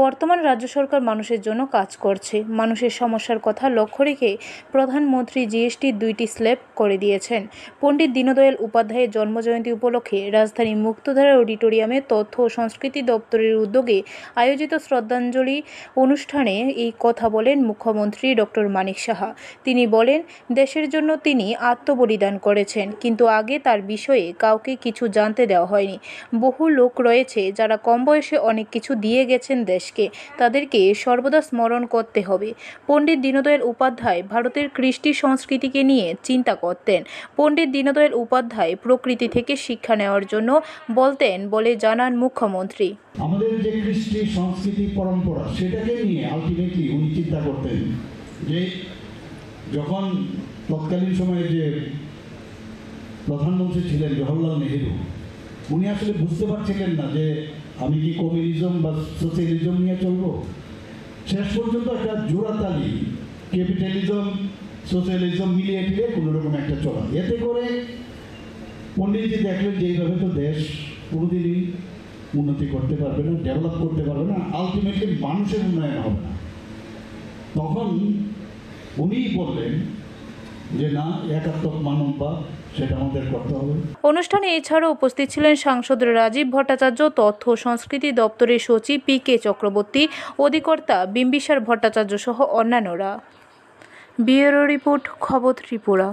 বর্তমান রাজ্য সরকার মানুষের জন্য কাজ করছে। মানুষের সমস্যার কথা লক্ষ্য রেখে প্রধানমন্ত্রী জিএসটির 2টি স্ল্যাব করে দিয়েছেন। পণ্ডিত দীনদয়াল উপাধ্যায়ের জন্মজয়ন্তী উপলক্ষে রাজধানী মুক্তধারা অডিটোরিয়ামে তথ্য ও সংস্কৃতি দপ্তরের উদ্যোগে আয়োজিত শ্রদ্ধাঞ্জলি অনুষ্ঠানে এই কথা বলেন মুখ্যমন্ত্রী ডক্টর মানিক সাহা। তিনি বলেন, দেশের জন্য তিনি আত্মবলিদান করেছেন, কিন্তু আগে তার বিষয়ে কাউকে কিছু জানতে দেওয়া হয়নি। বহু লোক রয়েছে যারা কম বয়সে অনেক কিছু দিয়ে গেছেন দেশকে, তাদেরকে সর্বদা স্মরণ করতে হবে। পণ্ডিত দীনদয়াল উপাধ্যায় ভারতের কৃষ্টি সংস্কৃতিকে নিয়ে চিন্তা করতেন। পণ্ডিত দীনদয়াল উপাধ্যায় প্রকৃতি থেকে শিক্ষা নেওয়ার জন্য বলতেন বলে জানান মুখ্যমন্ত্রী। আমাদের যে কৃষ্টি সংস্কৃতি পরম্পরা, সেটাকে নিয়ে আলটিমেটলি উনি চিন্তা করতেন যে যখন তৎকালীন সময়ে যে প্রধানমন্ত্রী ছিলেন জওহরলাল নেহেরু, উনি আসলে বুঝতে পারছিলেন না যে আমি কি কমিউনিজম বা সোশ্যালিজম নিয়ে চলবো। শেষ পর্যন্ত একটা জোড়াতালি ক্যাপিটালিজম সোশ্যালিজম মিলিয়ে টিলে কোনোরকম একটা চলা। এতে করে পণ্ডিতজি দেখলেন যে এইভাবে তো দেশ কোনোদিনই উন্নতি করতে পারবে না, ডেভেলপ করতে পারবে না, আলটিমেটলি মানুষের উন্নয়ন হবে না। তখন উনিই বললেন যে না, একাত্মক মানববাদ সেটা আমাদের করতে হবে। অনুষ্ঠানে এছাড়াও উপস্থিত ছিলেন সাংসদ রাজীব ভট্টাচার্য, তথ্য ও সংস্কৃতি দপ্তরের সচিব PK চক্রবর্তী, অধিকর্তা বিম্বিসার ভট্টাচার্য সহ অন্যান্যরা। ব্যুরো রিপোর্ট, খবর ত্রিপুরা।